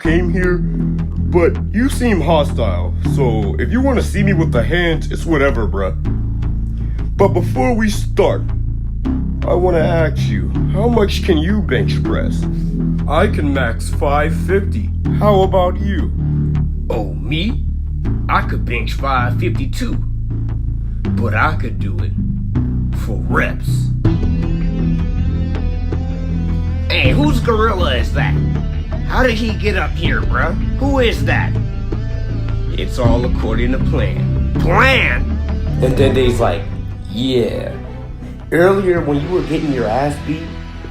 came here, but you seem hostile. So if you want to see me with the hands, it's whatever, bruh. But before we start, I want to ask you, how much can you bench press? I can max 550. How about you? Oh, me? I could bench 550 too. But I could do it for reps. Hey, whose gorilla is that? How did he get up here, bruh? Who is that? It's all according to plan. Plan? And then they's like, yeah. Earlier when you were getting your ass beat,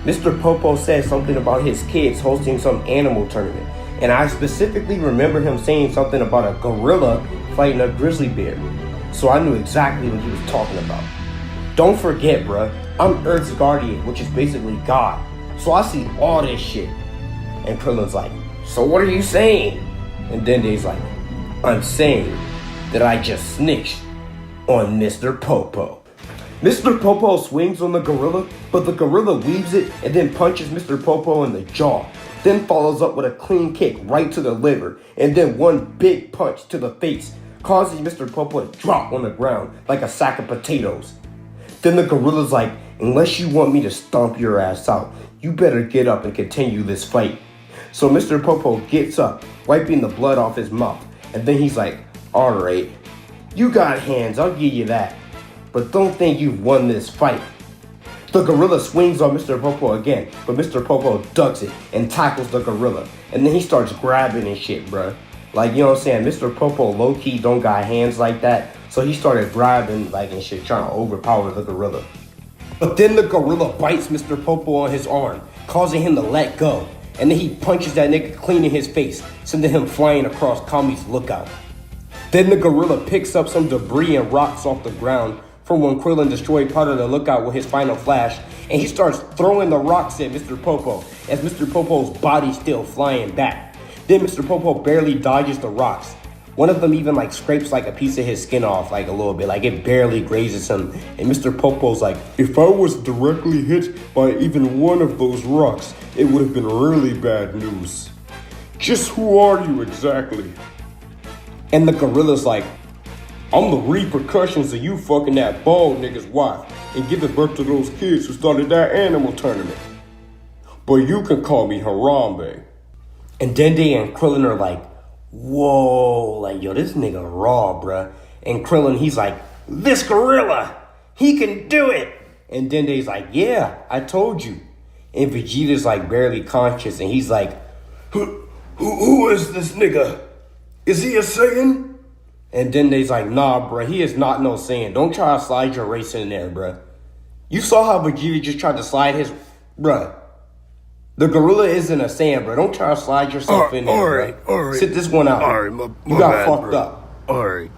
Mr. Popo said something about his kids hosting some animal tournament. And I specifically remember him saying something about a gorilla fighting a grizzly bear. So I knew exactly what he was talking about. Don't forget, bruh, I'm Earth's guardian, which is basically God. So I see all this shit. And Krillin's like, so what are you saying? And Dende's like, I'm saying that I just snitched on Mr. Popo. Mr. Popo swings on the gorilla, but the gorilla weaves it and then punches Mr. Popo in the jaw. Then follows up with a clean kick right to the liver, and then one big punch to the face, causing Mr. Popo to drop on the ground like a sack of potatoes. Then the gorilla's like, unless you want me to stomp your ass out, you better get up and continue this fight. So Mr. Popo gets up, wiping the blood off his mouth, and then he's like, alright, you got hands, I'll give you that. But don't think you've won this fight. The gorilla swings on Mr. Popo again, but Mr. Popo ducks it and tackles the gorilla. And then he starts grabbing and shit, bruh. Like, you know what I'm saying? Mr. Popo low-key don't got hands like that, so he started grabbing like and shit, trying to overpower the gorilla. But then the gorilla bites Mr. Popo on his arm, causing him to let go. And then he punches that nigga clean in his face, sending him flying across Kami's lookout. Then the gorilla picks up some debris and rocks off the ground from when Krillin destroyed part of the lookout with his final flash, and he starts throwing the rocks at Mr. Popo, as Mr. Popo's body's still flying back. Then Mr. Popo barely dodges the rocks. One of them even like scrapes like a piece of his skin off like a little bit, like it barely grazes him. And Mr. Popo's like, if I was directly hit by even one of those rocks, it would have been really bad news. Just who are you exactly? And the gorilla's like, I'm the repercussions of you fucking that bald nigga's wife and giving birth to those kids who started that animal tournament. But you can call me Harambe. And Dende and Krillin are like, whoa, like, yo, this nigga raw, bruh. And Krillin, he's like, this gorilla, he can do it. And Dende's like, yeah, I told you. And Vegeta's like barely conscious, and he's like, who is this nigga? Is he a Saiyan? And Dende's like, nah, bruh, he is not no Saiyan. Don't try to slide your race in there, bruh. You saw how Vegeta just tried to slide his, bruh. The gorilla isn't a Saiyan, bruh. Don't try to slide yourself in there, bruh. All right. Sit this one out. All right, my you got bad, fucked bro. up. All right.